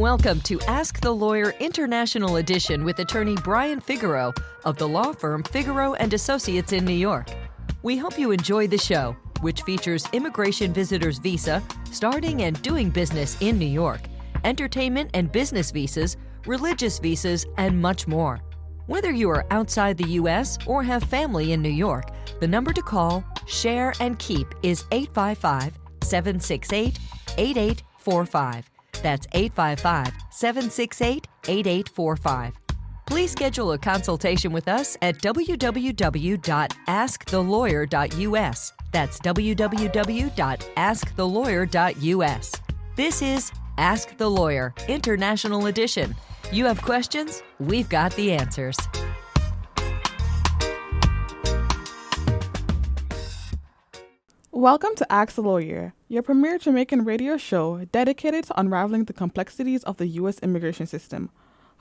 Welcome to Ask the Lawyer International Edition with attorney Brian Figueroa of the law firm Figueroa and Associates in New York. We hope you enjoy the show, which features immigration visitors visa, starting and doing business in New York, entertainment and business visas, religious visas, and much more. Whether you are outside the U.S. or have family in New York, the number to call, share, and keep is 855-768-8845. That's 855-768-8845. Please schedule a consultation with us at www.askthelawyer.us. That's www.askthelawyer.us. This is Ask the Lawyer International Edition. You have questions? We've got the answers. Welcome to Ask the Lawyer, your premier Jamaican radio show dedicated to unraveling the complexities of the U.S. immigration system.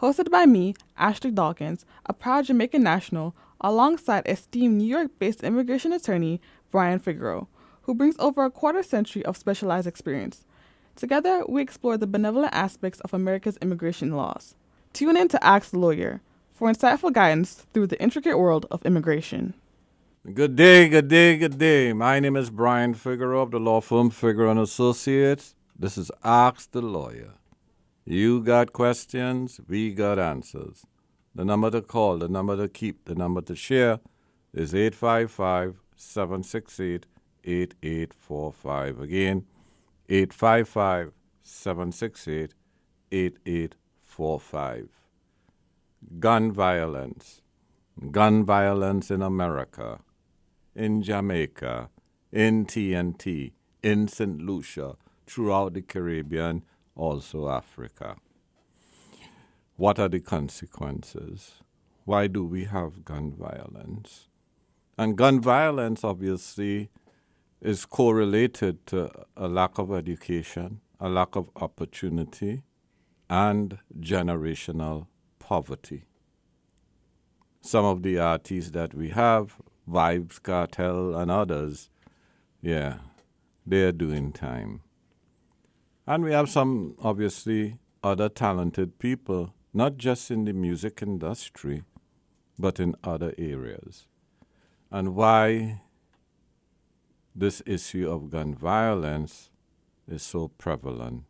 Hosted by me, Ashley Dawkins, a proud Jamaican national, alongside esteemed New York-based immigration attorney Brian Figueroa, who brings over a quarter century of specialized experience. Together, we explore the benevolent aspects of America's immigration laws. Tune in to Ask the Lawyer for insightful guidance through the intricate world of immigration. Good day, good day, good day. My name is Brian Figueroa of the law firm Figueroa and Associates. This is Ask the Lawyer. You got questions, we got answers. The number to call, the number to keep, the number to share is 855-768-8845. Again, 855-768-8845. Gun violence in America, in Jamaica, in TNT, in St. Lucia, throughout the Caribbean, also Africa. What are the consequences? Why do we have gun violence? And gun violence, obviously, is correlated to a lack of education, a lack of opportunity, and generational poverty. Some of the artists that we have, Vybz Kartel and others, they're doing time. And we have some, obviously, other talented people, not just in the music industry, but in other areas. And why this issue of gun violence is so prevalent.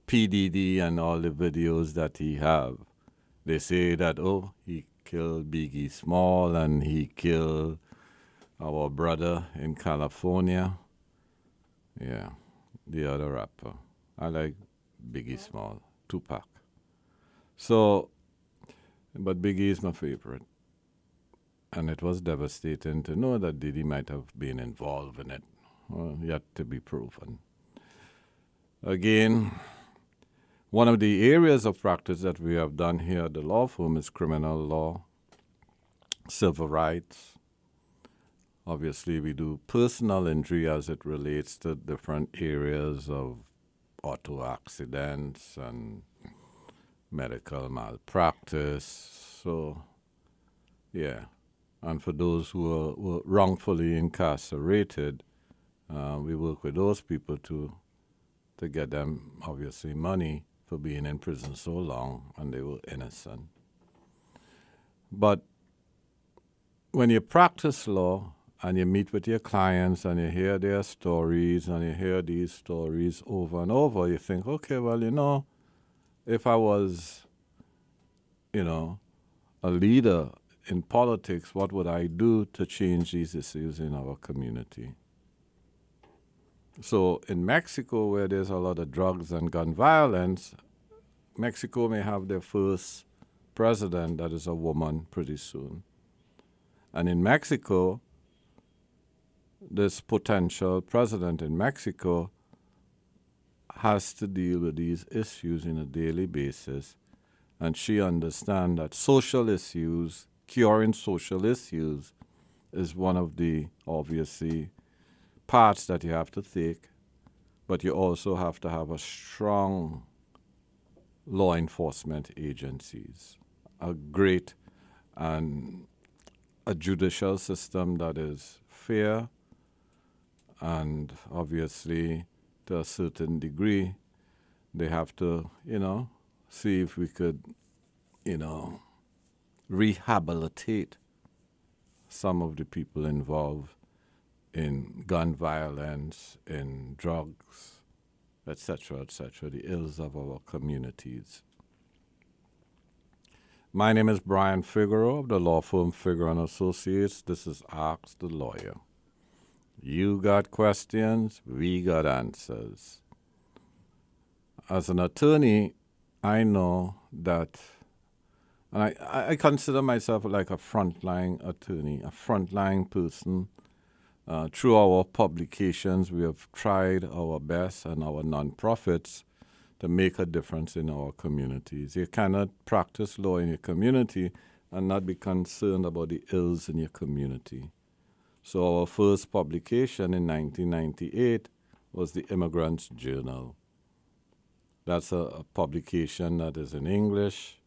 P. Diddy and all the videos that he have, they say that, he killed Biggie Small and he killed our brother in California. Yeah, the other rapper. I like Biggie Small, Tupac. So, but Biggie is my favorite. And it was devastating to know that Diddy might have been involved in it. Yet to be proven. Again, one of the areas of practice that we have done here at the law firm is criminal law, civil rights. Obviously, we do personal injury as it relates to different areas of auto accidents and medical malpractice. So, and for those who were wrongfully incarcerated, we work with those people to get them, obviously, money for being in prison so long and they were innocent. But when you practice law and you meet with your clients and you hear their stories and you hear these stories over and over, you think, okay, well, if I was, a leader in politics, what would I do to change these issues in our community? So in Mexico, where there's a lot of drugs and gun violence, Mexico may have their first president that is a woman pretty soon. And in Mexico, this potential president in Mexico has to deal with these issues on a daily basis. And she understands that social issues, curing social issues, is one of the, obviously, parts that you have to take, but you also have to have a strong law enforcement agencies, a great and a judicial system that is fair and obviously to a certain degree they have to, see if we could, rehabilitate some of the people involved in gun violence, in drugs, etc., the ills of our communities. My name is Brian Figueroa of the law firm Figueroa and Associates. This is Ask the Lawyer. You got questions, we got answers. As an attorney, I know that, and I consider myself like a frontline attorney, a frontline person. Through our publications, we have tried our best and our nonprofits to make a difference in our communities. You cannot practice law in your community and not be concerned about the ills in your community. So our first publication in 1998 was the Immigrants Journal. That's a publication that is in English,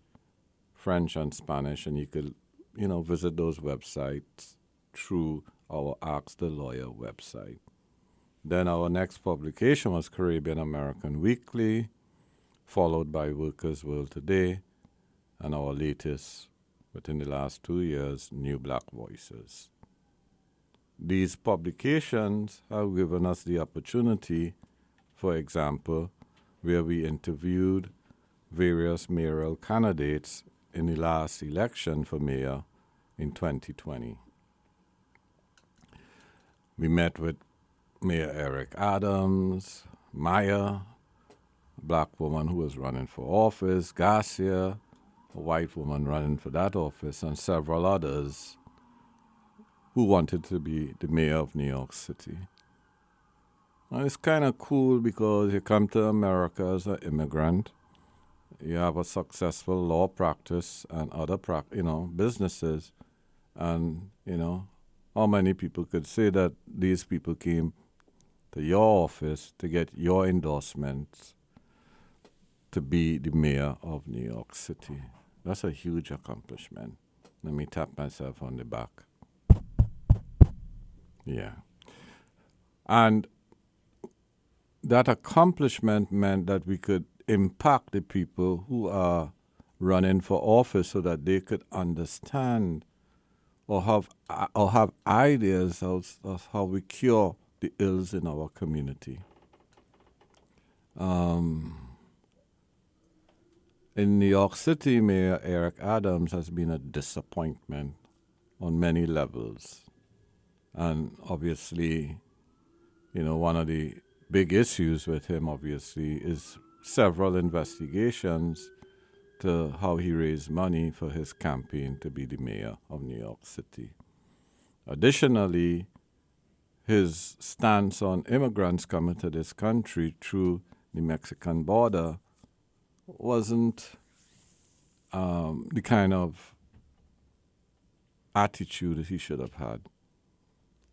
French, and Spanish, and you could, visit those websites through our Ask the Lawyer website. Then our next publication was Caribbean American Weekly, followed by Workers' World Today, and our latest, within the last 2 years, New Black Voices. These publications have given us the opportunity, for example, where we interviewed various mayoral candidates in the last election for mayor in 2020. We met with Mayor Eric Adams, Maya, a black woman who was running for office, Garcia, a white woman running for that office, and several others who wanted to be the mayor of New York City. And it's kind of cool because you come to America as an immigrant, you have a successful law practice and other businesses, and how many people could say that these people came to your office to get your endorsements to be the mayor of New York City? That's a huge accomplishment. Let me tap myself on the back. Yeah. And that accomplishment meant that we could impact the people who are running for office so that they could understand or have ideas of how we cure the ills in our community. In New York City, Mayor Eric Adams has been a disappointment on many levels. And obviously, one of the big issues with him, obviously, is several investigations to how he raised money for his campaign to be the mayor of New York City. Additionally, his stance on immigrants coming to this country through the Mexican border wasn't the kind of attitude that he should have had.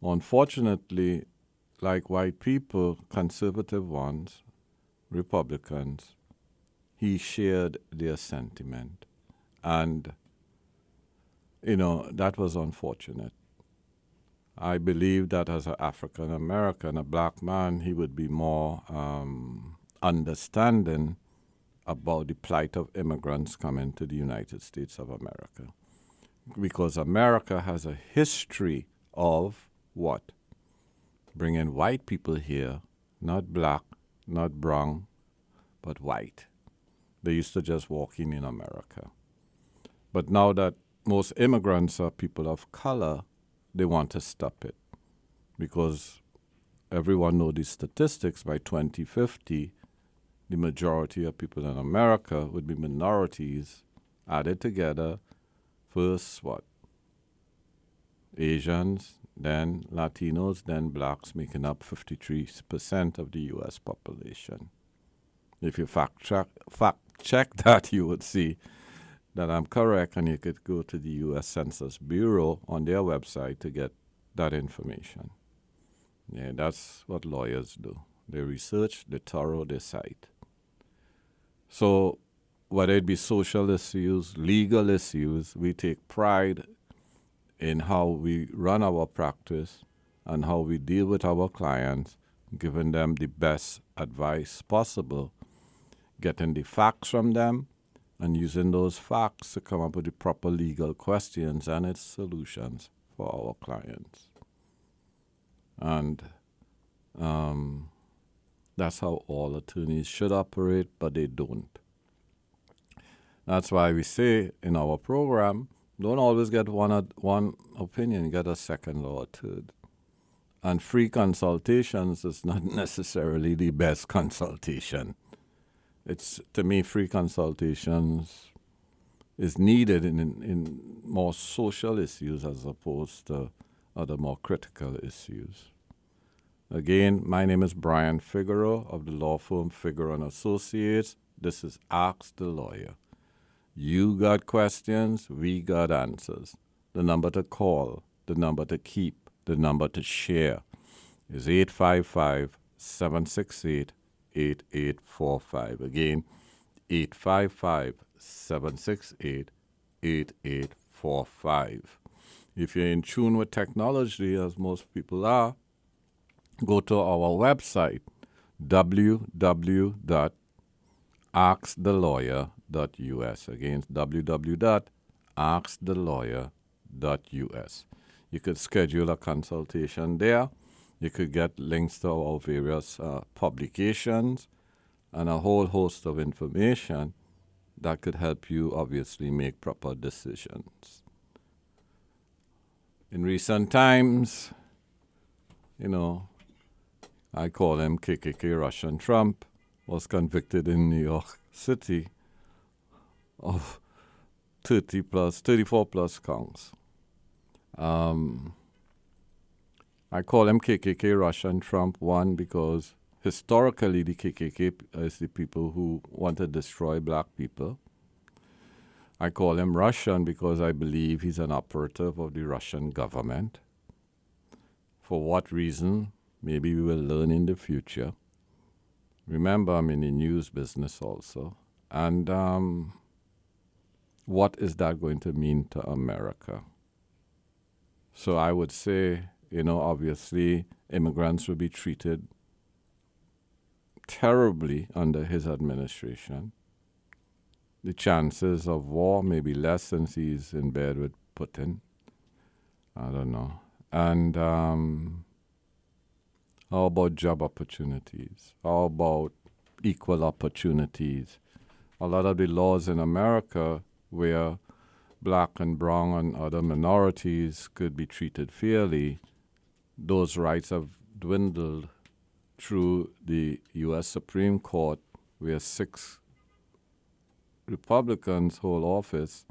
Unfortunately, like white people, conservative ones, Republicans, he shared their sentiment. And, that was unfortunate. I believe that as an African American, a black man, he would be more understanding about the plight of immigrants coming to the United States of America. Because America has a history of what? Bringing white people here, not black, not brown, but white. They used to just walk in America. But now that most immigrants are people of color, they want to stop it. Because everyone knows these statistics, by 2050, the majority of people in America would be minorities added together. First, Asians, then Latinos, then blacks, making up 53% of the U.S. population. If you fact check that, you would see that I'm correct, and you could go to the U.S. Census Bureau on their website to get that information. Yeah, that's what lawyers do. They research, they thorough, they cite. So whether it be social issues, legal issues, we take pride in how we run our practice and how we deal with our clients, giving them the best advice possible, getting the facts from them, and using those facts to come up with the proper legal questions and its solutions for our clients. And that's how all attorneys should operate, but they don't. That's why we say in our program, don't always get one opinion, get a second or a third. And free consultations is not necessarily the best consultation. It's, to me, free consultations is needed in more social issues as opposed to other more critical issues. Again, my name is Brian Figueroa of the law firm Figueroa & Associates. This is Ask the Lawyer. You got questions, we got answers. The number to call, the number to keep, the number to share is 855-768-8845. Again, 855-768-8845. If you're in tune with technology, as most people are, go to our website, www.askthelawyer.us. Again, www.askthelawyer.us. You could schedule a consultation there. You could get links to our various publications and a whole host of information that could help you obviously make proper decisions. In recent times, I call him KKK Russian Trump, was convicted in New York City of 34 plus counts. I call him KKK Russian Trump, one, because historically the KKK is the people who want to destroy black people. I call him Russian because I believe he's an operative of the Russian government. For what reason? Maybe we will learn in the future. Remember, I'm in the news business also. And what is that going to mean to America? So I would say, obviously, immigrants will be treated terribly under his administration. The chances of war may be less since he's in bed with Putin. I don't know. And how about job opportunities? How about equal opportunities? A lot of the laws in America where black and brown and other minorities could be treated fairly, those rights have dwindled through the U.S. Supreme Court, where 6 Republicans hold office,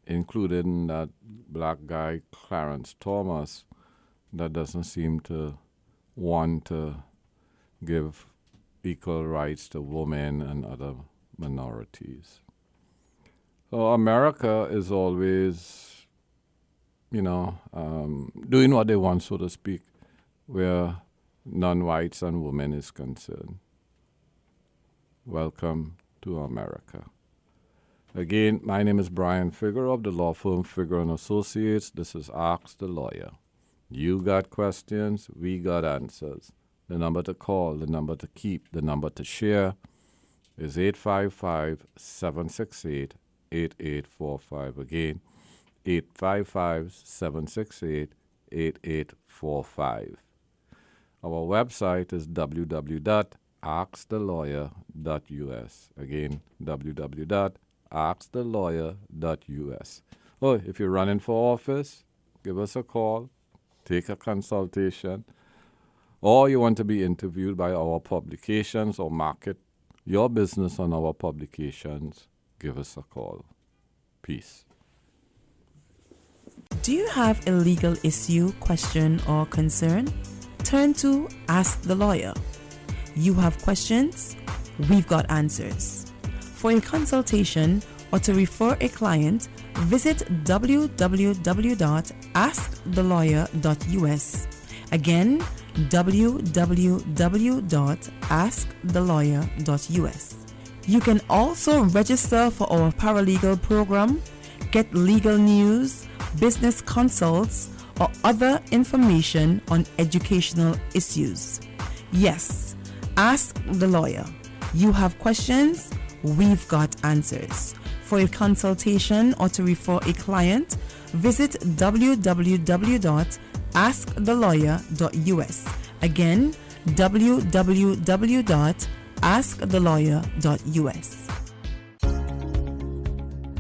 including that black guy, Clarence Thomas, that doesn't seem to want to give equal rights to women and other minorities. So America is always, doing what they want, so to speak, where non-whites and women is concerned. Welcome to America. Again, my name is Brian Figueroa of the law firm Figueroa & Associates. This is Ask the Lawyer. You got questions, we got answers. The number to call, the number to keep, the number to share is 855-768-8845. Again, 855-768-8845. Our website is www.askthelawyer.us. Again, www.askthelawyer.us. Oh, if you're running for office, give us a call, take a consultation, or you want to be interviewed by our publications or market your business on our publications, give us a call. Peace. Do you have a legal issue, question, or concern? Turn to Ask the Lawyer. You have questions, we've got answers. For a consultation or to refer a client, visit www.askthelawyer.us. Again, www.askthelawyer.us. You can also register for our paralegal program, get legal news, business consults, or other information on educational issues. Yes, Ask the Lawyer. You have questions? We've got answers. For a consultation or to refer a client, visit www.askthelawyer.us. Again, www.askthelawyer.us.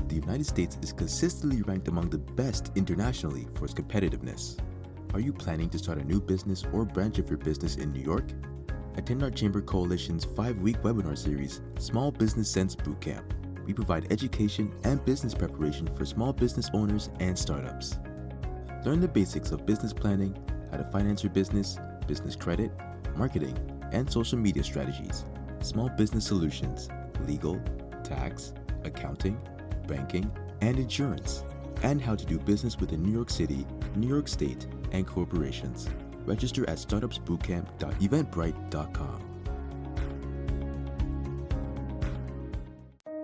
The United States is consistently ranked among the best internationally for its competitiveness. Are you planning to start a new business or branch of your business in New York? Attend our Chamber Coalition's 5-week webinar series, Small Business Sense Bootcamp. We provide education and business preparation for small business owners and startups. Learn the basics of business planning, how to finance your business, business credit, marketing, and social media strategies, small business solutions, legal, tax, accounting, banking, and insurance, and how to do business within New York City, New York State, and corporations. Register at startupsbootcamp.eventbrite.com.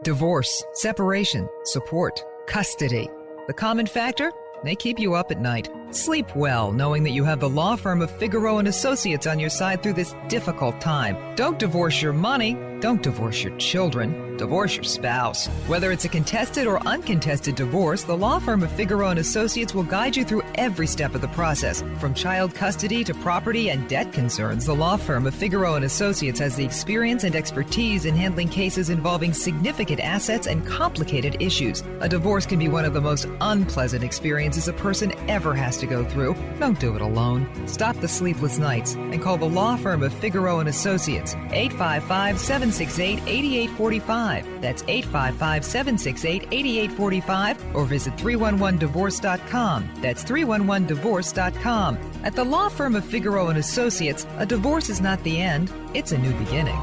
Divorce, separation, support, custody. The common factor? They keep you up at night. Sleep well knowing that you have the law firm of Figaro and Associates on your side through this difficult time. Don't divorce your money. Don't divorce your children. Divorce your spouse. Whether it's a contested or uncontested divorce, the law firm of Figaro and Associates will guide you through every step of the process. From child custody to property and debt concerns, the law firm of Figaro and Associates has the experience and expertise in handling cases involving significant assets and complicated issues. A divorce can be one of the most unpleasant experiences a person ever has to go through. Don't do it alone. Stop the sleepless nights and call the law firm of Figaro and Associates, 855-768-8845. That's 855-768-8845, or visit 311divorce.com. That's 311divorce.com. At the law firm of Figaro and Associates, a divorce is not the end, it's a new beginning.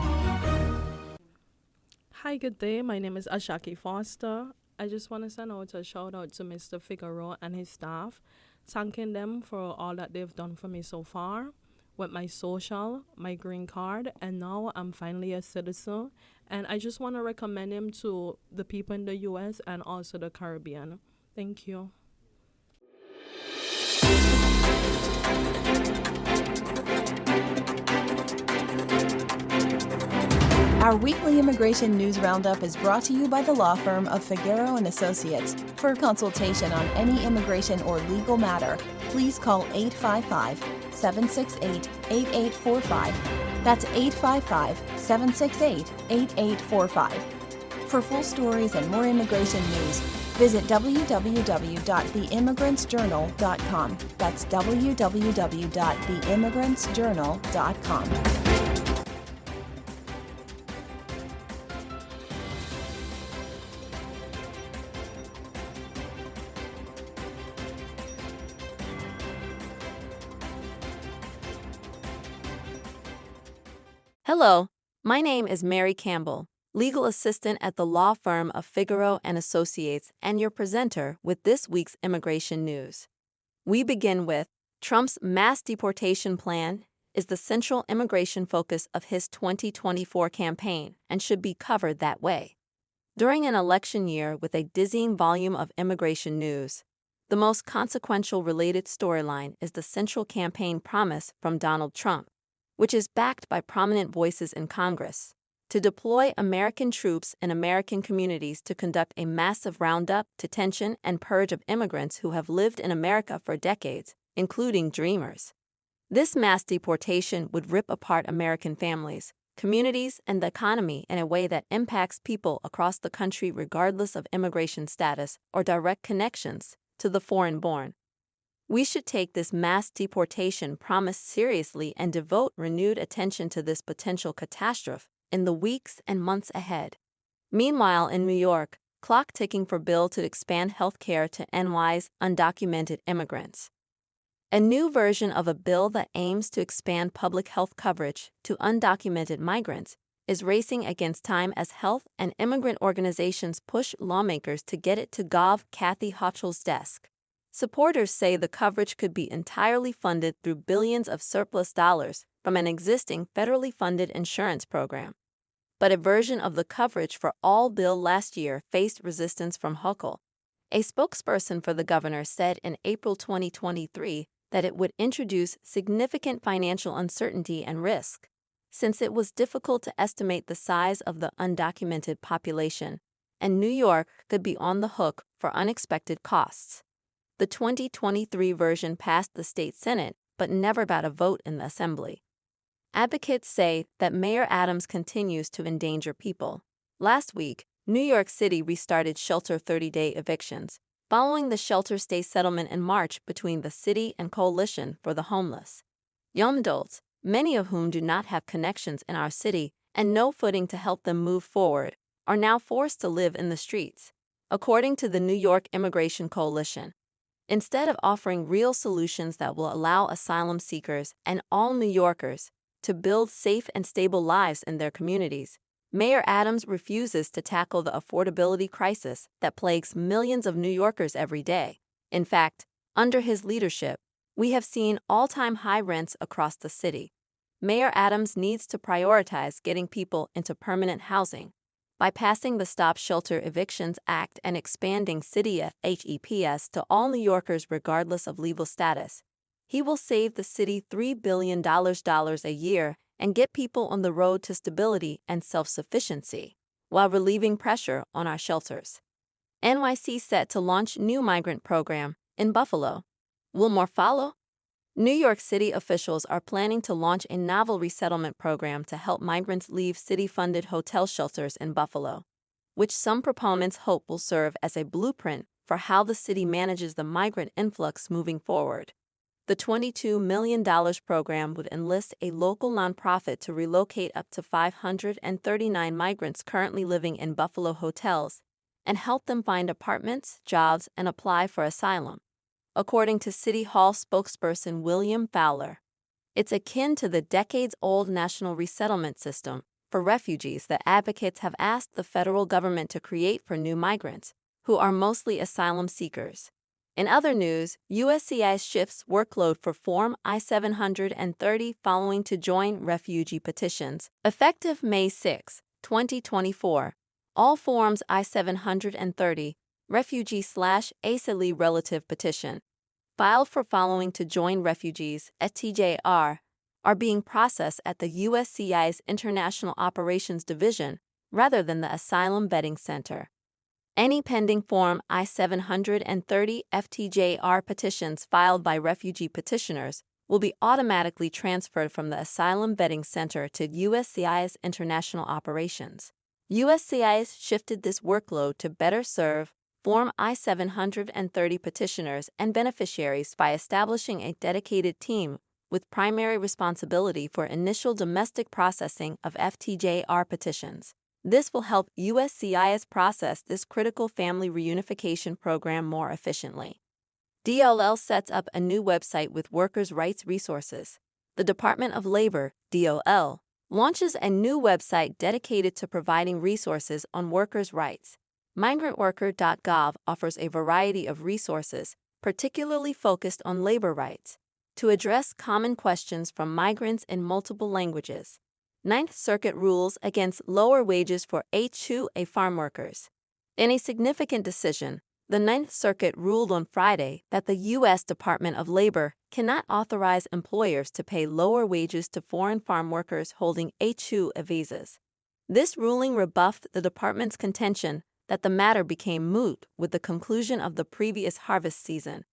Hi, good day. My name is Ashaki Foster. I just want to send out a shout out to Mr. Figaro and his staff, thanking them for all that they've done for me so far with my social, my green card, and now I'm finally a citizen. And I just want to recommend him to the people in the U.S. and also the Caribbean. Thank you. Our weekly immigration news roundup is brought to you by the law firm of Figaro and Associates. For a consultation on any immigration or legal matter, please call 855-768-8845. That's 855-768-8845. For full stories and more immigration news, visit www.theimmigrantsjournal.com. That's www.theimmigrantsjournal.com. Hello, my name is Mary Campbell, legal assistant at the law firm of Figaro and Associates, and your presenter with this week's immigration news. We begin with Trump's mass deportation plan is the central immigration focus of his 2024 campaign and should be covered that way. During an election year with a dizzying volume of immigration news, the most consequential related storyline is the central campaign promise from Donald Trump, which is backed by prominent voices in Congress, to deploy American troops in American communities to conduct a massive roundup, detention, and purge of immigrants who have lived in America for decades, including dreamers. This mass deportation would rip apart American families, communities, and the economy in a way that impacts people across the country regardless of immigration status or direct connections to the foreign-born. We should take this mass deportation promise seriously and devote renewed attention to this potential catastrophe in the weeks and months ahead. Meanwhile, in New York, clock ticking for bill to expand health care to NY's undocumented immigrants. A new version of a bill that aims to expand public health coverage to undocumented migrants is racing against time as health and immigrant organizations push lawmakers to get it to Gov. Kathy Hochul's desk. Supporters say the coverage could be entirely funded through billions of surplus dollars from an existing federally funded insurance program. But a version of the coverage for all bill last year faced resistance from Hochul. A spokesperson for the governor said in April 2023 that it would introduce significant financial uncertainty and risk. since it was difficult to estimate the size of the undocumented population, and New York could be on the hook for unexpected costs. The 2023 version passed the state Senate but never got a vote in the Assembly. Advocates say that Mayor Adams continues to endanger people. Last week, New York City restarted shelter 30-day evictions, following the shelter-stay settlement in March between the city and Coalition for the Homeless. Young adults, many of whom do not have connections in our city and no footing to help them move forward, are now forced to live in the streets, according to the New York Immigration Coalition. Instead of offering real solutions that will allow asylum seekers and all New Yorkers to build safe and stable lives in their communities, Mayor Adams refuses to tackle the affordability crisis that plagues millions of New Yorkers every day. In fact, under his leadership, we have seen all-time high rents across the city. Mayor Adams needs to prioritize getting people into permanent housing by passing the Stop Shelter Evictions Act and expanding city HEPS to all New Yorkers regardless of legal status. He will save the city $3 billion a year and get people on the road to stability and self-sufficiency, while relieving pressure on our shelters. NYC set to launch new migrant program in Buffalo. Will more follow? New York City officials are planning to launch a novel resettlement program to help migrants leave city-funded hotel shelters in Buffalo, which some proponents hope will serve as a blueprint for how the city manages the migrant influx moving forward. The $22 million program would enlist a local nonprofit to relocate up to 539 migrants currently living in Buffalo hotels and help them find apartments, jobs, and apply for asylum. According to City Hall spokesperson William Fowler, it's akin to the decades-old national resettlement system for refugees that advocates have asked the federal government to create for new migrants, who are mostly asylum seekers. In other news, USCIS shifts workload for Form I-730 following to join refugee petitions. Effective May 6, 2024, all Forms I-730 refugee/asylum relative petition filed for following to join refugees (TJR) are being processed at the USCIS International Operations Division rather than the Asylum Vetting Center. Any pending Form I-730 FTJR petitions filed by refugee petitioners will be automatically transferred from the Asylum Vetting Center to USCIS International Operations. USCIS shifted this workload to better serve Form I-730 petitioners and beneficiaries by establishing a dedicated team with primary responsibility for initial domestic processing of FTJR petitions. This will help USCIS process this critical family reunification program more efficiently. DOL sets up a new website with workers' rights resources. The Department of Labor, DOL, launches a new website dedicated to providing resources on workers' rights. MigrantWorker.gov offers a variety of resources, particularly focused on labor rights, to address common questions from migrants in multiple languages. Ninth Circuit rules against lower wages for H-2A farm workers. In a significant decision, the Ninth Circuit ruled on Friday that the U.S. Department of Labor cannot authorize employers to pay lower wages to foreign farm workers holding H-2A visas. This ruling rebuffed the department's contention that the matter became moot with the conclusion of the previous harvest season.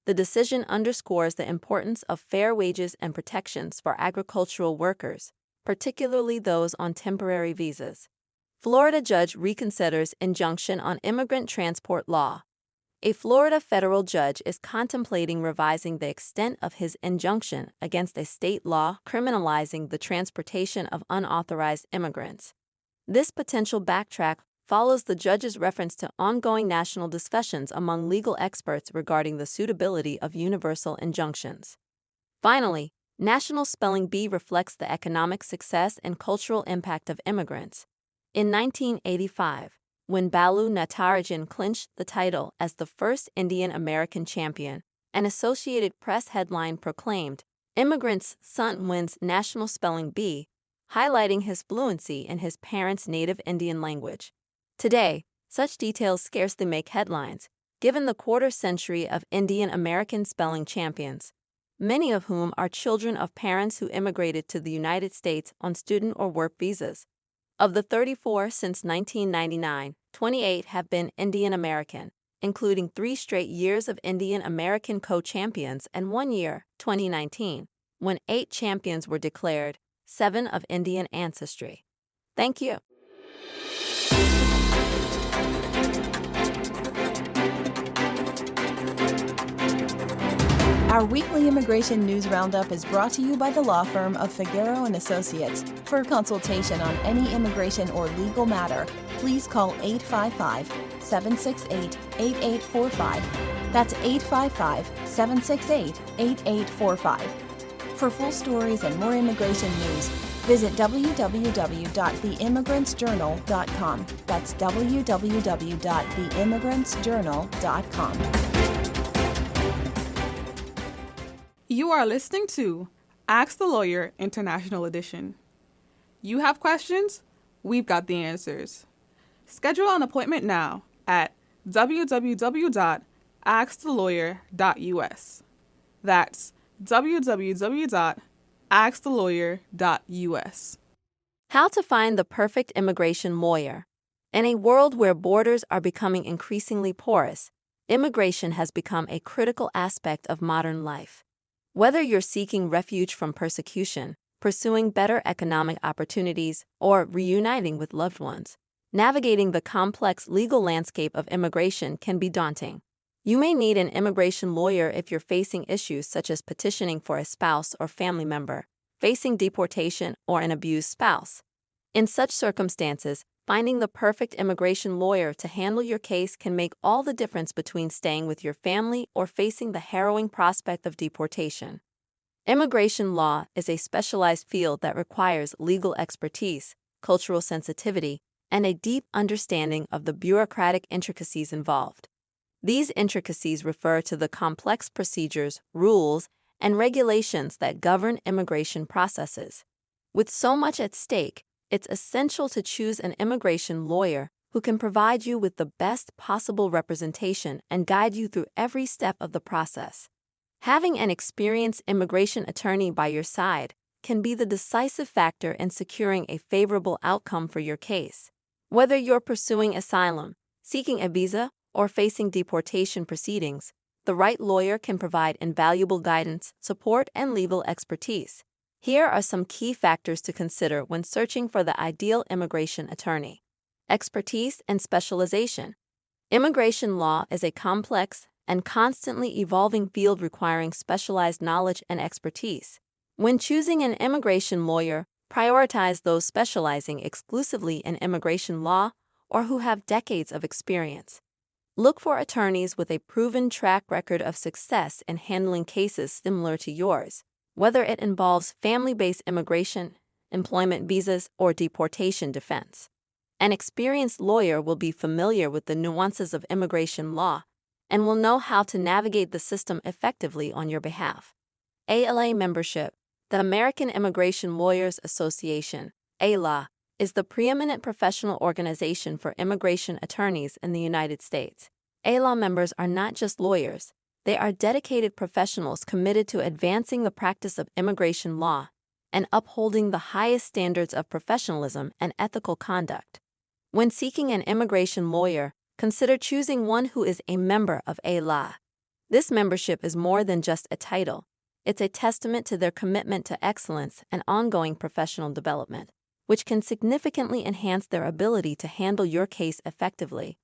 The decision underscores the importance of fair wages and protections for agricultural workers, particularly those on temporary visas. Florida judge reconsiders injunction on immigrant transport law. A Florida federal judge is contemplating revising the extent of his injunction against a state law criminalizing the transportation of unauthorized immigrants. This potential backtrack follows the judge's reference to ongoing national discussions among legal experts regarding the suitability of universal injunctions. Finally, National Spelling Bee reflects the economic success and cultural impact of immigrants. In 1985, when Balu Natarajan clinched the title as the first Indian American champion, an Associated Press headline proclaimed, "Immigrant's son wins National Spelling Bee," highlighting his fluency in his parents' native Indian language. Today, such details scarcely make headlines, given the quarter-century of Indian American spelling champions. many of whom are children of parents who immigrated to the United States on student or work visas. Of the 34 since 1999, 28 have been Indian American, including 3 straight years of Indian American co-champions and 1 year, 2019, when 8 champions were declared, 7 of Indian ancestry. Thank you. Our weekly immigration news roundup is brought to you by the law firm of Figueroa and Associates. For a consultation on any immigration or legal matter, please call 855-768-8845. That's 855-768-8845. For full stories and more immigration news, visit www.theimmigrantsjournal.com. That's www.theimmigrantsjournal.com. You are listening to Ask the Lawyer International Edition. You have questions? We've got the answers. Schedule an appointment now at www.askthelawyer.us. That's www.askthelawyer.us. How to find the perfect immigration lawyer. In a world where borders are becoming increasingly porous, immigration has become a critical aspect of modern life. Whether you're seeking refuge from persecution, pursuing better economic opportunities, or reuniting with loved ones, navigating the complex legal landscape of immigration can be daunting. You may need an immigration lawyer if you're facing issues such as petitioning for a spouse or family member, facing deportation, or an abused spouse. In such circumstances, finding the perfect immigration lawyer to handle your case can make all the difference between staying with your family or facing the harrowing prospect of deportation. Immigration law is a specialized field that requires legal expertise, cultural sensitivity, and a deep understanding of the bureaucratic intricacies involved. These intricacies refer to the complex procedures, rules, and regulations that govern immigration processes. With so much at stake, it's essential to choose an immigration lawyer who can provide you with the best possible representation and guide you through every step of the process. Having an experienced immigration attorney by your side can be the decisive factor in securing a favorable outcome for your case. Whether you're pursuing asylum, seeking a visa, or facing deportation proceedings, the right lawyer can provide invaluable guidance, support, and legal expertise. Here are some key factors to consider when searching for the ideal immigration attorney. Expertise and specialization. Immigration law is a complex and constantly evolving field requiring specialized knowledge and expertise. When choosing an immigration lawyer, prioritize those specializing exclusively in immigration law or who have decades of experience. Look for attorneys with a proven track record of success in handling cases similar to yours, whether it involves family-based immigration, employment visas, or deportation defense. An experienced lawyer will be familiar with the nuances of immigration law and will know how to navigate the system effectively on your behalf. ALA membership. The American Immigration Lawyers Association, AILA, is the preeminent professional organization for immigration attorneys in the United States. AILA members are not just lawyers. They are dedicated professionals committed to advancing the practice of immigration law and upholding the highest standards of professionalism and ethical conduct. When seeking an immigration lawyer, consider choosing one who is a member of AILA. This membership is more than just a title. It's a testament to their commitment to excellence and ongoing professional development, which can significantly enhance their ability to handle your case effectively.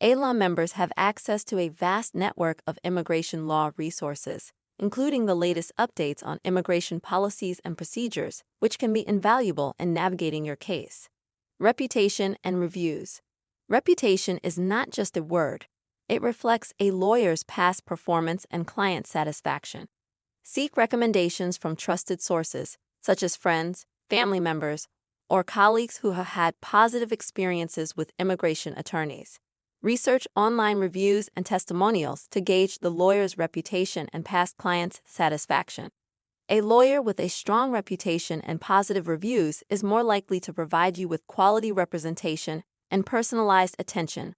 AILA members have access to a vast network of immigration law resources, including the latest updates on immigration policies and procedures, which can be invaluable in navigating your case. Reputation and reviews. Reputation is not just a word. It reflects a lawyer's past performance and client satisfaction. Seek recommendations from trusted sources, such as friends, family members, or colleagues who have had positive experiences with immigration attorneys. Research online reviews and testimonials to gauge the lawyer's reputation and past clients' satisfaction. A lawyer with a strong reputation and positive reviews is more likely to provide you with quality representation and personalized attention,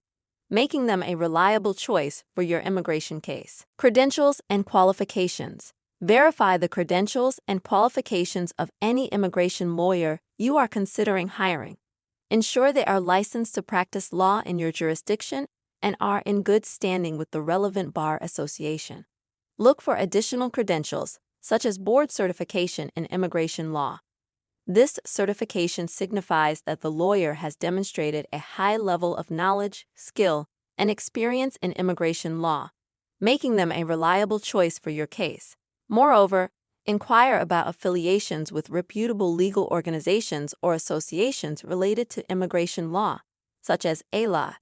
making them a reliable choice for your immigration case. Credentials and qualifications. Verify the credentials and qualifications of any immigration lawyer you are considering hiring. Ensure they are licensed to practice law in your jurisdiction and are in good standing with the relevant bar association. Look for additional credentials, such as board certification in immigration law. This certification signifies that the lawyer has demonstrated a high level of knowledge, skill, and experience in immigration law, making them a reliable choice for your case. Moreover, inquire about affiliations with reputable legal organizations or associations related to immigration law, such as ALA.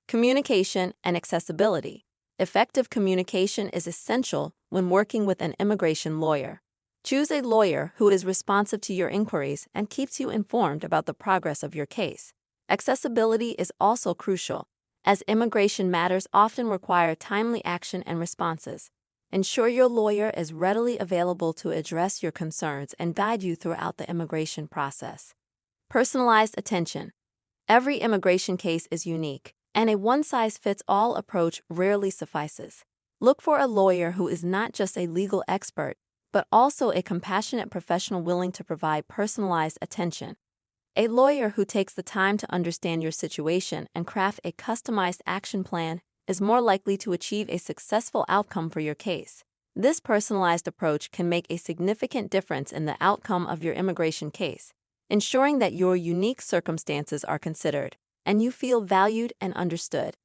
Communication and accessibility. Effective communication is essential when working with an immigration lawyer. Choose a lawyer who is responsive to your inquiries and keeps you informed about the progress of your case. Accessibility is also crucial, as immigration matters often require timely action and responses. Ensure your lawyer is readily available to address your concerns and guide you throughout the immigration process. Personalized attention. Every immigration case is unique, and a one-size-fits-all approach rarely suffices. Look for a lawyer who is not just a legal expert, but also a compassionate professional willing to provide personalized attention. A lawyer who takes the time to understand your situation and craft a customized action plan is more likely to achieve a successful outcome for your case. This personalized approach can make a significant difference in the outcome of your immigration case, ensuring that your unique circumstances are considered and you feel valued and understood.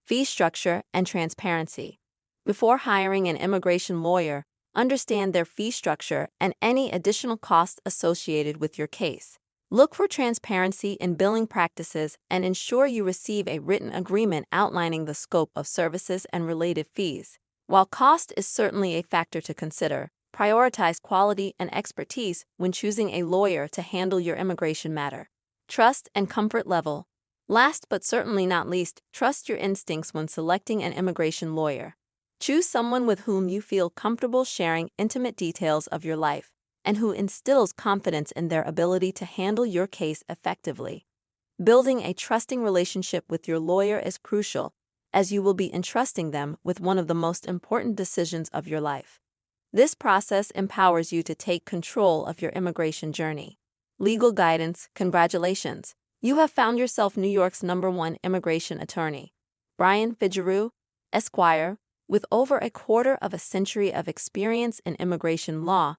Fee structure and transparency. Before hiring an immigration lawyer, understand their fee structure and any additional costs associated with your case. Look for transparency in billing practices and ensure you receive a written agreement outlining the scope of services and related fees. While cost is certainly a factor to consider, prioritize quality and expertise when choosing a lawyer to handle your immigration matter. Trust and comfort level. Last but certainly not least, trust your instincts when selecting an immigration lawyer. Choose someone with whom you feel comfortable sharing intimate details of your life, and who instills confidence in their ability to handle your case effectively. Building a trusting relationship with your lawyer is crucial, as you will be entrusting them with one of the most important decisions of your life. This process empowers you to take control of your immigration journey. Legal guidance. Congratulations! You have found yourself New York's #1 immigration attorney. Brian Figeroux, Esquire, with over a quarter of a century of experience in immigration law,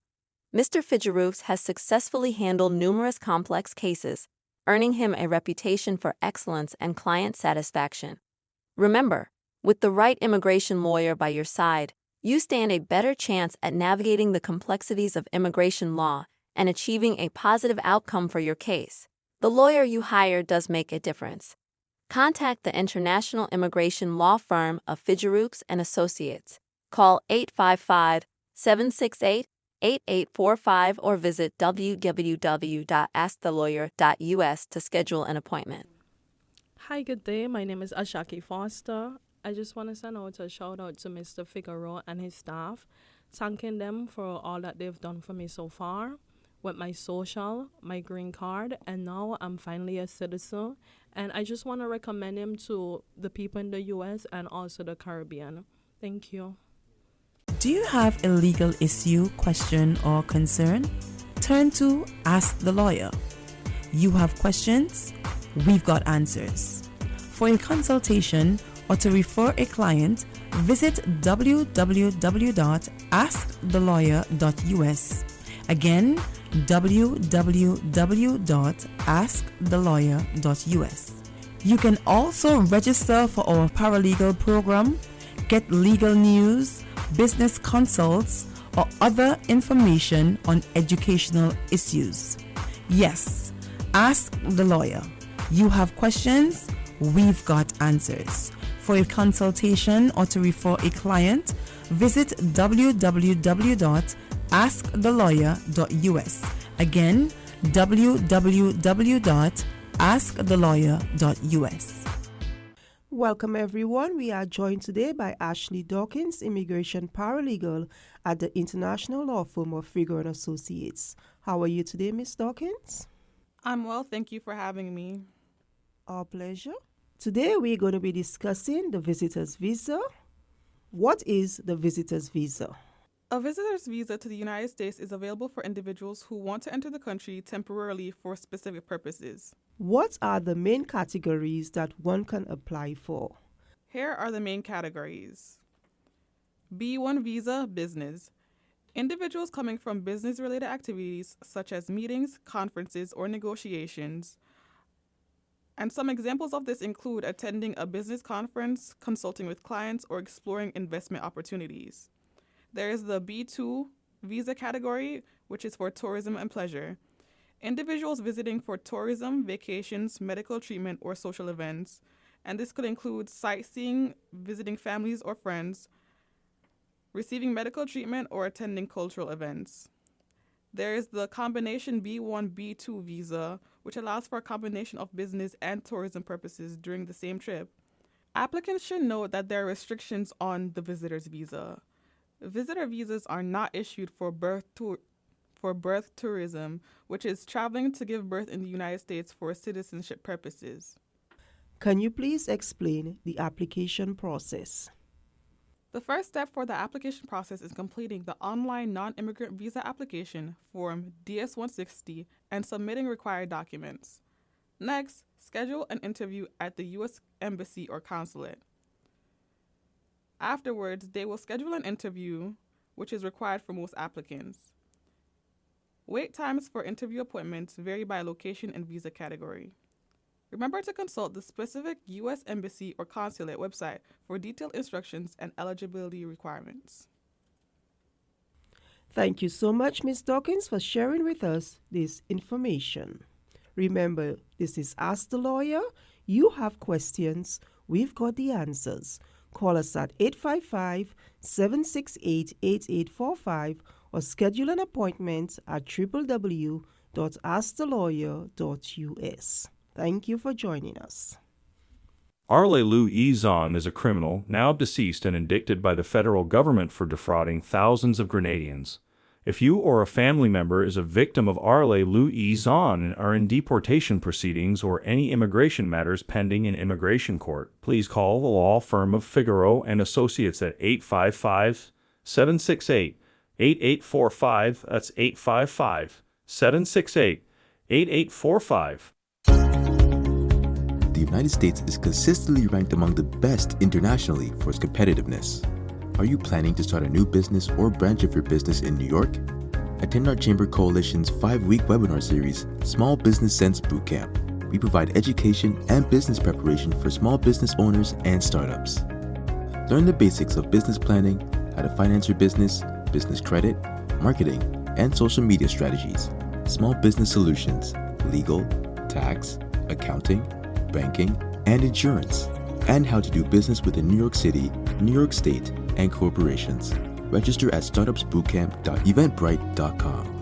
Mr. Figeroux has successfully handled numerous complex cases, earning him a reputation for excellence and client satisfaction. Remember, with the right immigration lawyer by your side, you stand a better chance at navigating the complexities of immigration law and achieving a positive outcome for your case. The lawyer you hire does make a difference. Contact the international immigration law firm of Figeroux and Associates. Call 855-768-8845 or visit www.askthelawyer.us to schedule an appointment. Hi, good day. My name is Ashaki Foster. I just want to send out a shout out to Mr. Figueroa and his staff, thanking them for all that they've done for me so far with my social, my green card, and now I'm finally a citizen. And I just want to recommend him to the people in the U.S. and also the Caribbean. Thank you. Do you have a legal issue, question, or concern? Turn to Ask the Lawyer. You have questions? We've got answers. For a consultation or to refer a client, visit www.askthelawyer.us. Again, www.askthelawyer.us. You can also register for our paralegal program, get legal news, business consults, or other information on educational issues. Yes, Ask the Lawyer. You have questions? We've got answers. For a consultation or to refer a client, visit www.askthelawyer.us. Again, www.askthelawyer.us. Welcome everyone. We are joined today by Ashley Dawkins, immigration paralegal at the international law firm of Figueroa & Associates. How are you today, Ms. Dawkins? I'm well, thank you for having me. Our pleasure. Today we're going to be discussing the visitor's visa. What is the visitor's visa? A visitor's visa to the United States is available for individuals who want to enter the country temporarily for specific purposes. What are the main categories that one can apply for? Here are the main categories. B1 visa, business. Individuals coming from business-related activities such as meetings, conferences, or negotiations. And some examples of this include attending a business conference, consulting with clients, or exploring investment opportunities. There is the B2 visa category, which is for tourism and pleasure. Individuals visiting for tourism, vacations, medical treatment, or social events. And this could include sightseeing, visiting families or friends, receiving medical treatment, or attending cultural events. There is the combination B1, B2 visa, which allows for a combination of business and tourism purposes during the same trip. Applicants should note that there are restrictions on the visitor's visa. Visitor visas are not issued for birth tourism, which is traveling to give birth in the United States for citizenship purposes. Can you please explain the application process? The first step for the application process is completing the online non-immigrant visa application form DS-160 and submitting required documents. Next, schedule an interview at the U.S. Embassy or consulate. Afterwards, they will schedule an interview, which is required for most applicants. Wait times for interview appointments vary by location and visa category. Remember to consult the specific U.S. Embassy or consulate website for detailed instructions and eligibility requirements. Thank you so much, Ms. Dawkins, for sharing with us this information. Remember, this is Ask the Lawyer. You have questions, we've got the answers. Call us at 855-768-8845 or schedule an appointment at www.askthelawyer.us. Thank you for joining us. Arle Lou Izon is a criminal, now deceased and indicted by the federal government for defrauding thousands of Grenadians. If you or a family member is a victim of Arle Lou Izon and are in deportation proceedings or any immigration matters pending in immigration court, please call the law firm of Figueroa and Associates at 855-768-8845. That's 855-768-8845. The United States is consistently ranked among the best internationally for its competitiveness. Are you planning to start a new business or branch of your business in New York? Attend our Chamber Coalition's 5-week webinar series, Small Business Sense Bootcamp. We provide education and business preparation for small business owners and startups. Learn the basics of business planning, how to finance your business, business credit, marketing, and social media strategies, small business solutions, legal, tax, accounting, banking, and insurance, and how to do business within New York City, New York State, and corporations. Register at startupsbootcamp.eventbrite.com.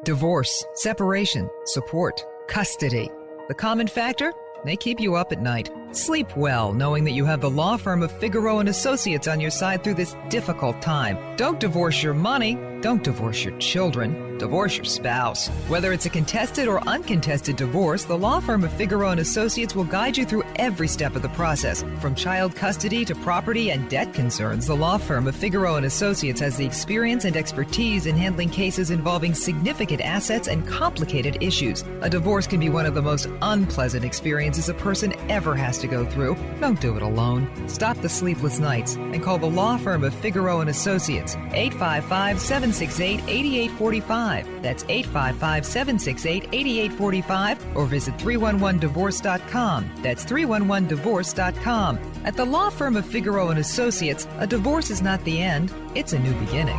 Divorce, separation, support, custody. The common factor? They keep you up at night. Sleep well knowing that you have the law firm of Figueroa and Associates on your side through this difficult time. Don't divorce your money. Don't divorce your children. Divorce your spouse. Whether it's a contested or uncontested divorce, the law firm of Figueroa and Associates will guide you through every step of the process. From child custody to property and debt concerns, the law firm of Figueroa and Associates has the experience and expertise in handling cases involving significant assets and complicated issues. A divorce can be one of the most unpleasant experiences a person ever has to go through. Don't do it alone. Stop the sleepless nights and call the law firm of Figueroa and Associates, 855-768-8845. That's 855-768-8845, or visit 311divorce.com. That's 311divorce.com. At the law firm of Figueroa and Associates, a divorce is not the end, it's a new beginning.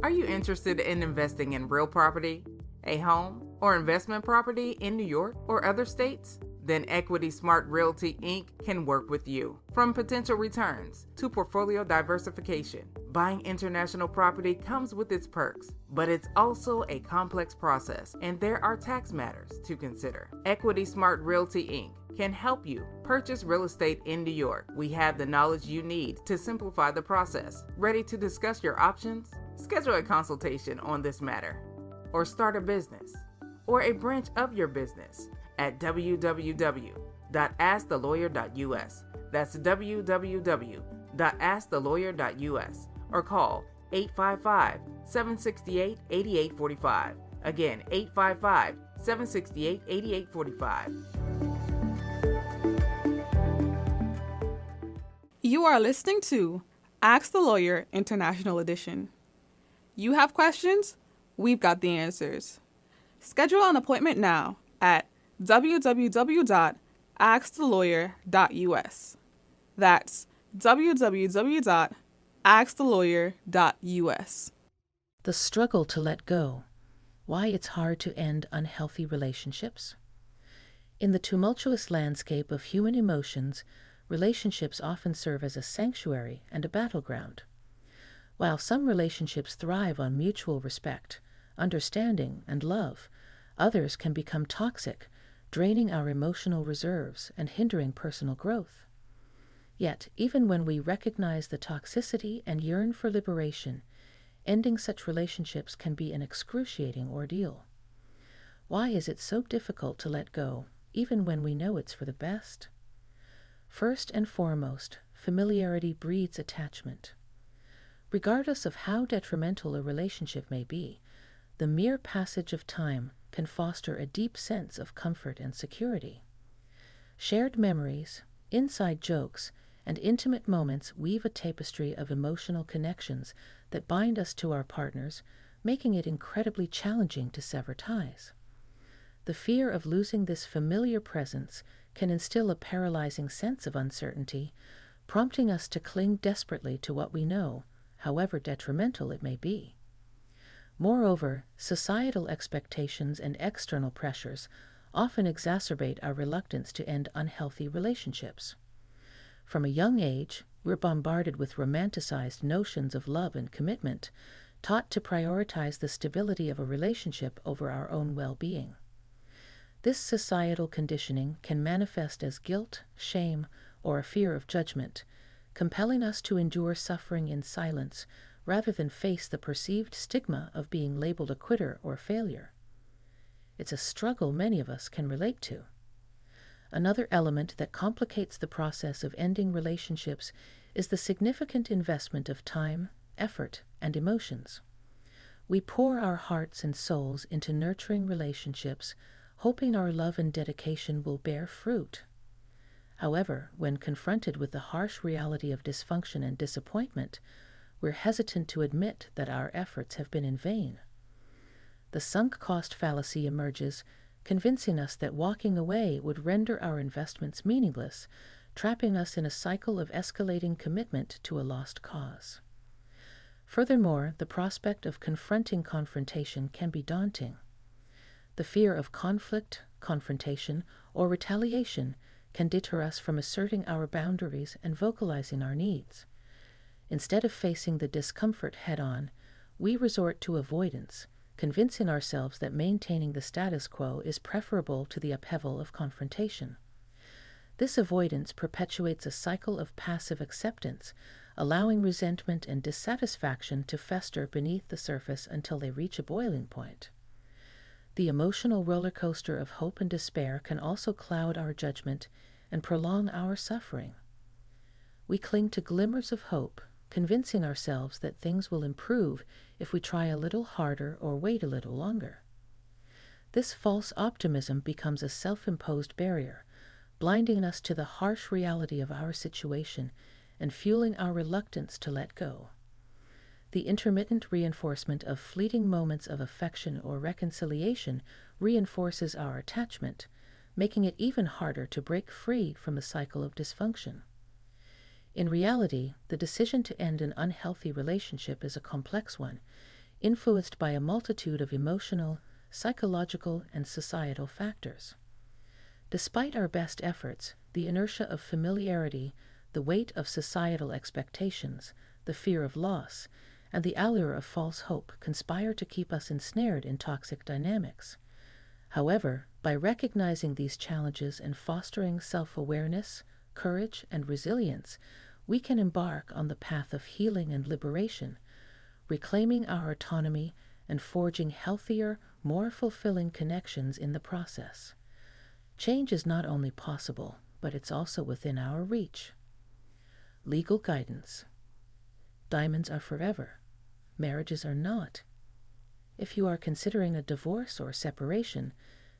Are you interested in investing in real property, a home, or investment property in New York or other states? Then Equity Smart Realty Inc. can work with you. From potential returns to portfolio diversification, buying international property comes with its perks, but it's also a complex process, and there are tax matters to consider. Equity Smart Realty Inc. can help you purchase real estate in New York. We have the knowledge you need to simplify the process. Ready to discuss your options? Schedule a consultation on this matter, or start a business, or a branch of your business at www.askthelawyer.us. That's www.askthelawyer.us or call 855-768-8845. Again, 855-768-8845. You are listening to Ask the Lawyer International Edition. You have questions? We've got the answers. Schedule an appointment now at www.askthelawyer.us. That's www.askthelawyer.us. The struggle to let go. Why it's hard to end unhealthy relationships. In the tumultuous landscape of human emotions, relationships often serve as a sanctuary and a battleground. While some relationships thrive on mutual respect, understanding, and love, others can become toxic, draining our emotional reserves and hindering personal growth. Yet, even when we recognize the toxicity and yearn for liberation, ending such relationships can be an excruciating ordeal. Why is it so difficult to let go, even when we know it's for the best? First and foremost, familiarity breeds attachment. Regardless of how detrimental a relationship may be, the mere passage of time can foster a deep sense of comfort and security. Shared memories, inside jokes, and intimate moments weave a tapestry of emotional connections that bind us to our partners, making it incredibly challenging to sever ties. The fear of losing this familiar presence can instill a paralyzing sense of uncertainty, prompting us to cling desperately to what we know, however detrimental it may be. Moreover, societal expectations and external pressures often exacerbate our reluctance to end unhealthy relationships. From a young age, we're bombarded with romanticized notions of love and commitment, taught to prioritize the stability of a relationship over our own well-being. This societal conditioning can manifest as guilt, shame, or a fear of judgment, compelling us to endure suffering in silence rather than face the perceived stigma of being labeled a quitter or failure. It's a struggle many of us can relate to. Another element that complicates the process of ending relationships is the significant investment of time, effort, and emotions. We pour our hearts and souls into nurturing relationships, hoping our love and dedication will bear fruit. However, when confronted with the harsh reality of dysfunction and disappointment, we're hesitant to admit that our efforts have been in vain. The sunk cost fallacy emerges, convincing us that walking away would render our investments meaningless, trapping us in a cycle of escalating commitment to a lost cause. Furthermore, the prospect of confronting confrontation can be daunting. The fear of conflict, confrontation, or retaliation can deter us from asserting our boundaries and vocalizing our needs. Instead of facing the discomfort head-on, we resort to avoidance, convincing ourselves that maintaining the status quo is preferable to the upheaval of confrontation. This avoidance perpetuates a cycle of passive acceptance, allowing resentment and dissatisfaction to fester beneath the surface until they reach a boiling point. The emotional roller coaster of hope and despair can also cloud our judgment and prolong our suffering. We cling to glimmers of hope, convincing ourselves that things will improve if we try a little harder or wait a little longer. This false optimism becomes a self-imposed barrier, blinding us to the harsh reality of our situation and fueling our reluctance to let go. The intermittent reinforcement of fleeting moments of affection or reconciliation reinforces our attachment, making it even harder to break free from the cycle of dysfunction. In reality, the decision to end an unhealthy relationship is a complex one, influenced by a multitude of emotional, psychological, and societal factors. Despite our best efforts, the inertia of familiarity, the weight of societal expectations, the fear of loss, and the allure of false hope conspire to keep us ensnared in toxic dynamics. However, by recognizing these challenges and fostering self-awareness, courage, and resilience, we can embark on the path of healing and liberation, reclaiming our autonomy and forging healthier, more fulfilling connections in the process. Change is not only possible, but it's also within our reach. legal guidance. Diamonds are forever. Marriages are not. If you are considering a divorce or separation,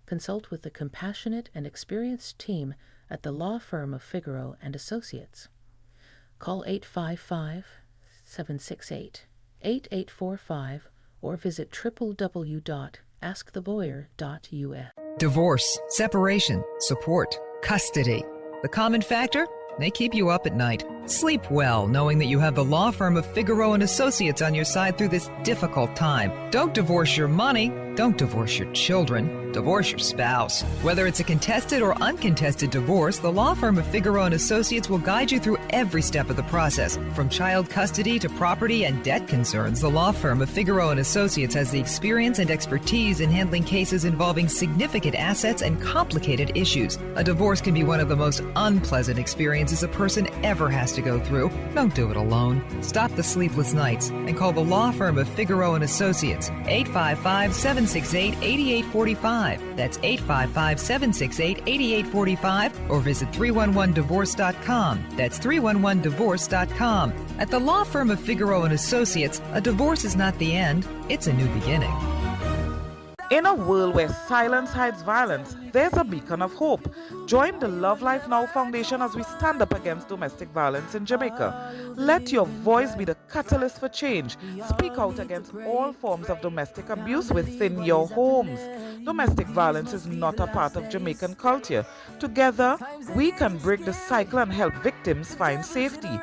consult with the compassionate and experienced team at the law firm of Figaro and Associates. Call 855-768-8845 or visit www.askthelawyer.us. Divorce, separation, support, custody. The common factor? They keep you up at night. Sleep well knowing that you have the law firm of Figaro and Associates on your side through this difficult time. Don't divorce your money. Don't divorce your children. Divorce your spouse. Whether it's a contested or uncontested divorce, the law firm of Figaro and Associates will guide you through every step of the process. From child custody to property and debt concerns, the law firm of Figaro and Associates has the experience and expertise in handling cases involving significant assets and complicated issues. A divorce can be one of the most unpleasant experiences a person ever has to go through. Don't do it alone. Stop the sleepless nights and call the law firm of Figaro and Associates, 855-768-8845. That's 855-768-8845, or visit 311divorce.com. That's 311divorce.com. At the law firm of Figaro and Associates, a divorce is not the end, it's a new beginning. In a world where silence hides violence, there's a beacon of hope. Join the Love Life Now Foundation as we stand up against domestic violence in Jamaica. Let your voice be the catalyst for change. Speak out against all forms of domestic abuse within your homes. Domestic violence is not a part of Jamaican culture. Together, we can break the cycle and help victims find safety.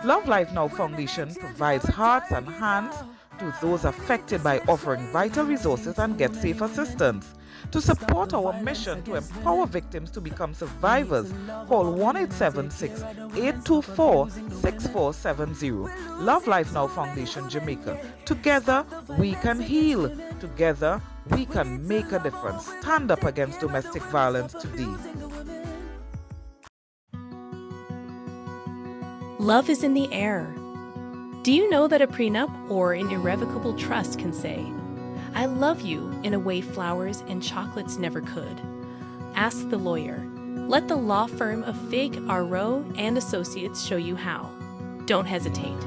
Love Life Now Foundation provides hearts and hands to those affected by offering vital resources and get safe assistance. To support our mission to empower victims to become survivors, call 1-876-824-6470. Love Life Now Foundation, Jamaica. Together, we can heal. Together, we can make a difference. Stand up against domestic violence today. Love is in the air. Do you know that a prenup or an irrevocable trust can say, "I love you" in a way flowers and chocolates never could? Ask the lawyer. Let the law firm of Figaro and Associates show you how. Don't hesitate.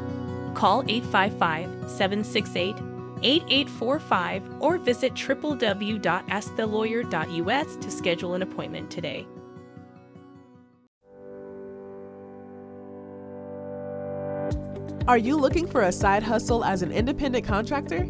Call 855-768-8845 or visit www.askthelawyer.us to schedule an appointment today. Are you looking for a side hustle as an independent contractor?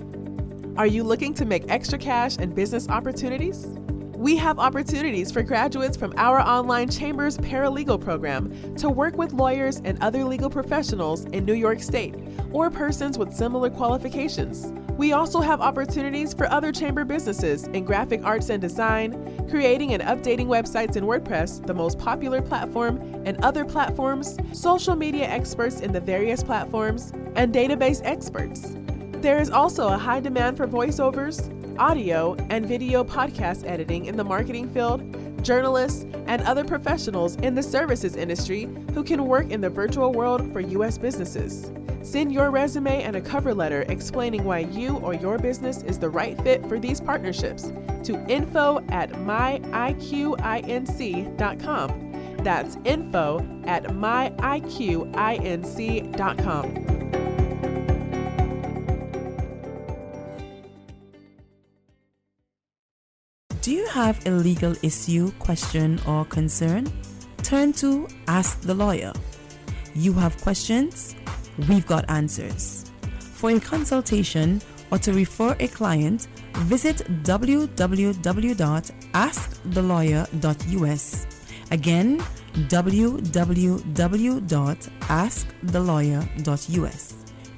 Are you looking to make extra cash and business opportunities? We have opportunities for graduates from our online Chambers Paralegal program to work with lawyers and other legal professionals in New York State or persons with similar qualifications. We also have opportunities for other chamber businesses in graphic arts and design, creating and updating websites in WordPress, the most popular platform, and other platforms, social media experts in the various platforms, and database experts. There is also a high demand for voiceovers, audio, and video podcast editing in the marketing field, journalists, and other professionals in the services industry who can work in the virtual world for U.S. businesses. Send your resume and a cover letter explaining why you or your business is the right fit for these partnerships to info@myiqinc.com. That's info@myiqinc.com. Do you have a legal issue, question, or concern? Turn to Ask the Lawyer. You have questions? We've got answers. For a consultation or to refer a client, visit www.askthelawyer.us. Again, www.askthelawyer.us.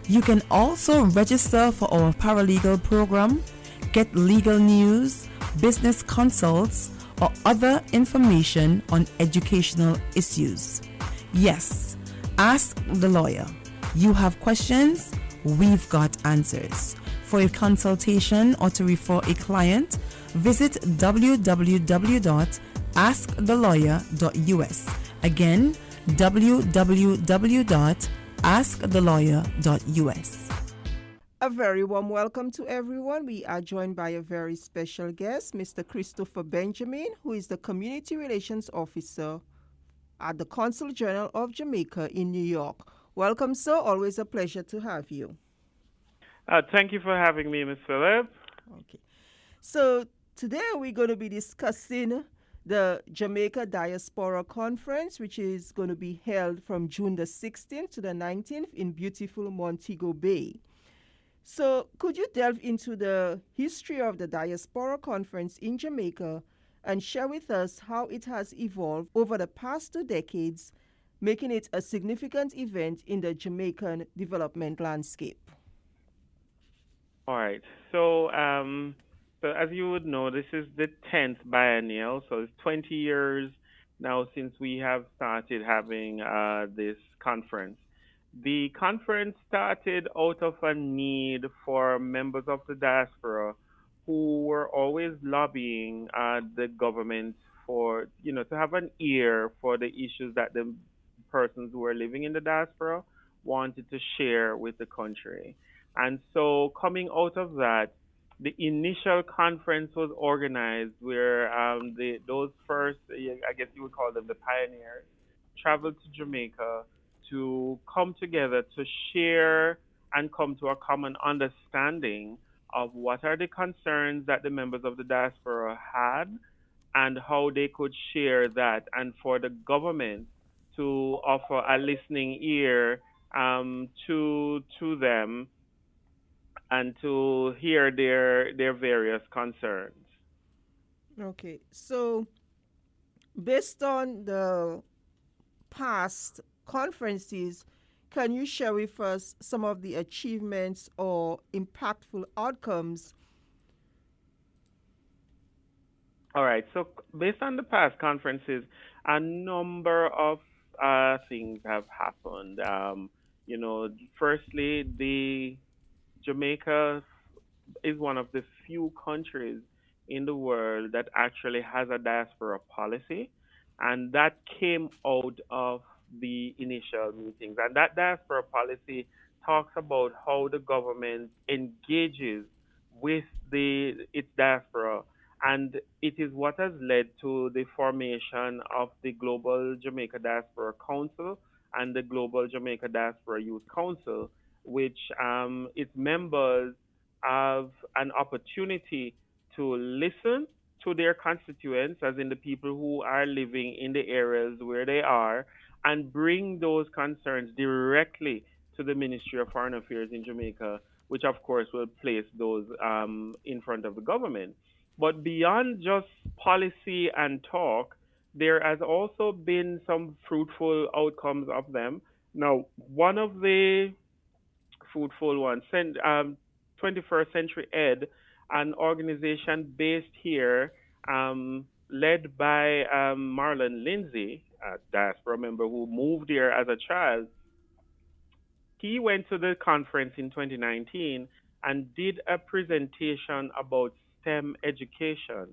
You can also register for our paralegal program, get legal news, business consults, or other information on educational issues. Yes, Ask the Lawyer. You have questions? We've got answers. For a consultation or to refer a client, visit www.askthelawyer.us. Again, www.askthelawyer.us. A very warm welcome to everyone. We are joined by a very special guest, Mr. Christopher Benjamin, who is the Community Relations Officer at the Consul General of Jamaica in New York. Welcome, sir. Always a pleasure to have you. Thank you for having me, Ms. Phillip. Okay. So today we're going to be discussing the Jamaica Diaspora Conference, which is going to be held from June the 16th to the 19th in beautiful Montego Bay. So could you delve into the history of the Diaspora Conference in Jamaica and share with us how it has evolved over the past 2 decades, making it a significant event in the Jamaican development landscape? All right. So as you would know, this is the 10th biennial. So it's 20 years now since we have started having this conference. The conference started out of a need for members of the diaspora who were always lobbying the government for, to have an ear for the issues that the persons who were living in the diaspora wanted to share with the country. And so coming out of that, the initial conference was organized where those first, I guess you would call them the pioneers, traveled to Jamaica to come together to share and come to a common understanding of what are the concerns that the members of the diaspora had and how they could share that, and for the government to offer a listening ear to them and to hear their various concerns. Okay, so based on the past conferences, can you share with us some of the achievements or impactful outcomes? All right, so based on the past conferences, a number of things have happened. Firstly, the Jamaica is one of the few countries in the world that actually has a diaspora policy, and that came out of the initial meetings. And that diaspora policy talks about how the government engages with its diaspora, and it is what has led to the formation of the Global Jamaica Diaspora Council and the Global Jamaica Diaspora Youth Council, which its members have an opportunity to listen to their constituents, as in the people who are living in the areas where they are, and bring those concerns directly to the Ministry of Foreign Affairs in Jamaica, which of course will place those in front of the government. But beyond just policy and talk, there has also been some fruitful outcomes of them. Now, one of the fruitful ones, 21st Century Ed, an organization based here, led by Marlon Lindsay, a diaspora member who moved here as a child. He went to the conference in 2019 and did a presentation about STEM education.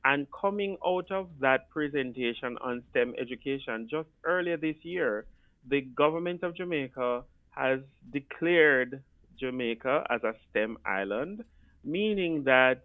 And coming out of that presentation on STEM education, just earlier this year, the government of Jamaica has declared Jamaica as a STEM island, meaning that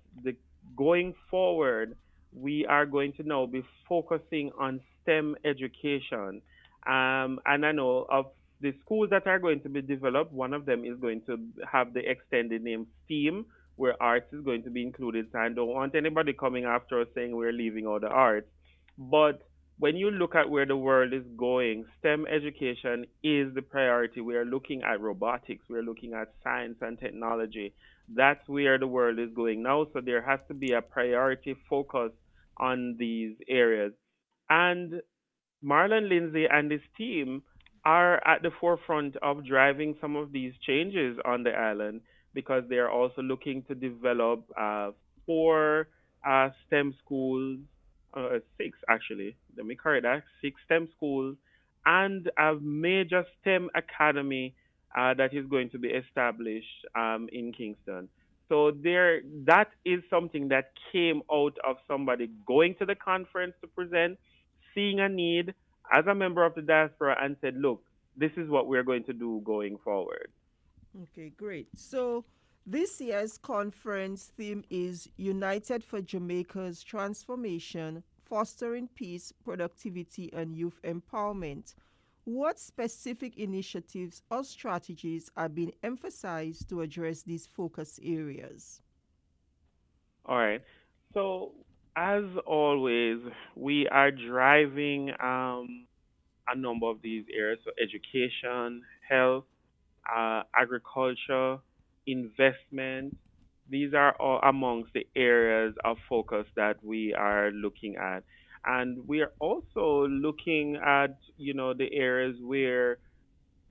going forward, we are going to now be focusing on STEM education. And I know of the schools that are going to be developed, one of them is going to have the extended name STEAM, where arts is going to be included. So I don't want anybody coming after us saying we're leaving out the arts. But when you look at where the world is going, STEM education is the priority. We are looking at robotics. We're looking at science and technology. That's where the world is going now. So there has to be a priority focus on these areas. And Marlon Lindsay and his team are at the forefront of driving some of these changes on the island, because they are also looking to develop 4 STEM schools, 6 actually, let me correct that, 6 STEM schools, and a major STEM academy that is going to be established in Kingston. So that is something that came out of somebody going to the conference to present, seeing a need as a member of the diaspora, and said, look, this is what we're going to do going forward. Okay, great. So this year's conference theme is United for Jamaica's Transformation fostering peace, productivity, and youth empowerment. What specific initiatives or strategies are being emphasized to address these focus areas? All right. So, as always, we are driving a number of these areas: so education, health, agriculture, investment. These are all amongst the areas of focus that we are looking at. And we are also looking at, the areas where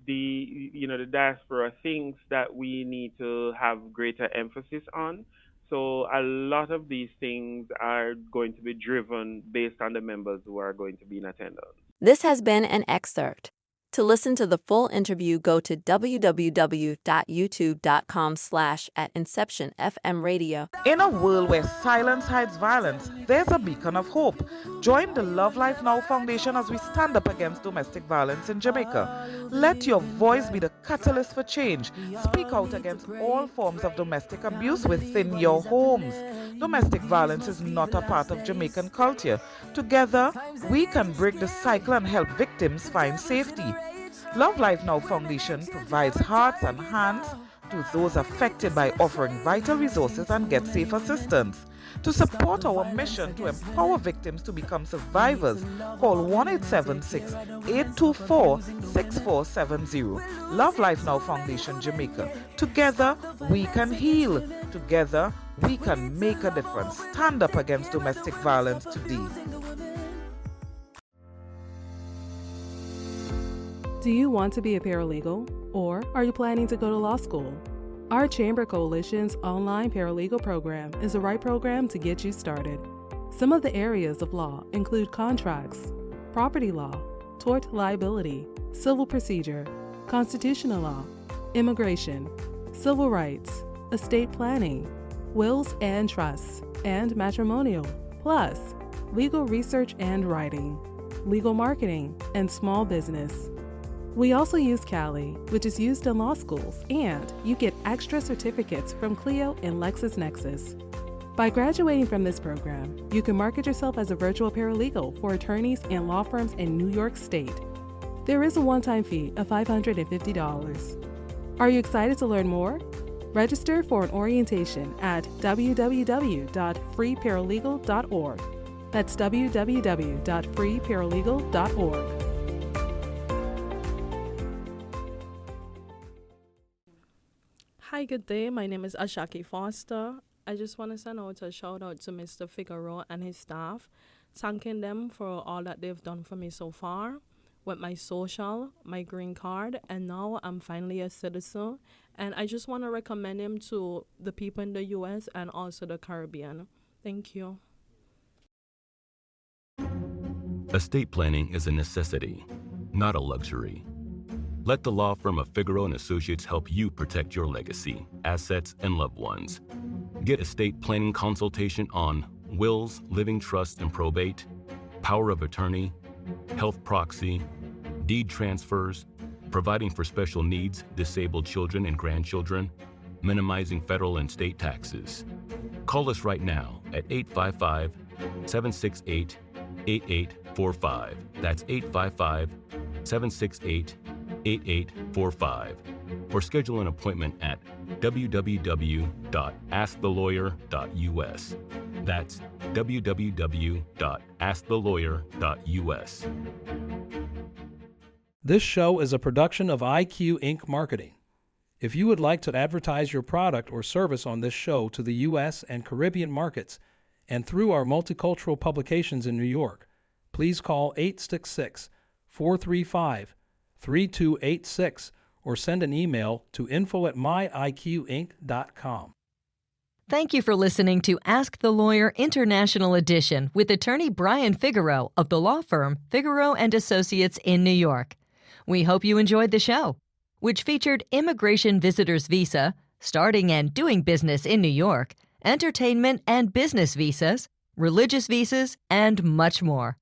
the diaspora thinks that we need to have greater emphasis on. So a lot of these things are going to be driven based on the members who are going to be in attendance. This has been an excerpt. To listen to the full interview, go to www.youtube.com/@InceptionFMRadio. In a world where silence hides violence, there's a beacon of hope. Join the Love Life Now Foundation as we stand up against domestic violence in Jamaica. Let your voice be the catalyst for change. Speak out against all forms of domestic abuse within your homes. Domestic violence is not a part of Jamaican culture. Together, we can break the cycle and help victims find safety. Love Life Now Foundation provides hearts and hands to those affected by offering vital resources and get safe assistance. To support our mission to empower victims to become survivors, call 1-876-824-6470. Love Life Now Foundation, Jamaica. Together, we can heal. Together, we can make a difference. Stand up against domestic violence today. Do you want to be a paralegal? Or are you planning to go to law school? Our Chamber Coalition's online paralegal program is the right program to get you started. Some of the areas of law include contracts, property law, tort liability, civil procedure, constitutional law, immigration, civil rights, estate planning, wills and trusts, and matrimonial, plus legal research and writing, legal marketing, and small business. We also use Cali, which is used in law schools, and you get extra certificates from Clio and LexisNexis. By graduating from this program, you can market yourself as a virtual paralegal for attorneys and law firms in New York State. There is a one-time fee of $550. Are you excited to learn more? Register for an orientation at www.freeparalegal.org. That's www.freeparalegal.org. Hi, good day. My name is Ashaki Foster. I just want to send out a shout out to Mr. Figueroa and his staff, thanking them for all that they've done for me so far with my social, my green card, and now I'm finally a citizen. And I just want to recommend him to the people in the U.S. and also the Caribbean. Thank you. Estate planning is a necessity, not a luxury. Let the law firm of Figueroa & Associates help you protect your legacy, assets, and loved ones. Get estate planning consultation on wills, living trusts and probate, power of attorney, health proxy, deed transfers, providing for special needs, disabled children and grandchildren, minimizing federal and state taxes. Call us right now at 855-768-8845. That's 855-768-8845. Or schedule an appointment at www.askthelawyer.us. That's www.askthelawyer.us. This show is a production of IQ Inc. Marketing. If you would like to advertise your product or service on this show to the U.S. and Caribbean markets and through our multicultural publications in New York, please call 866-435-3286 or send an email to info@myiqinc.com. Thank you for listening to Ask the Lawyer International Edition with attorney Brian Figueroa of the law firm Figueroa & Associates in New York. We hope you enjoyed the show, which featured immigration visitors visa, starting and doing business in New York, entertainment and business visas, religious visas, and much more.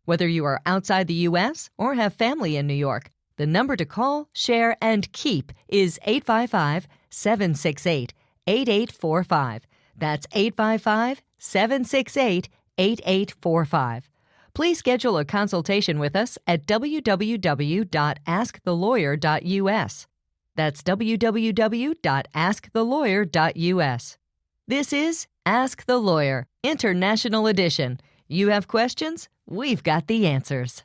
Whether you are outside the U.S. or have family in New York, the number to call, share, and keep is 855-768-8845. That's 855-768-8845. 8845. Please schedule a consultation with us at www.askthelawyer.us. That's www.askthelawyer.us. This is Ask the Lawyer, International Edition. You have questions? We've got the answers.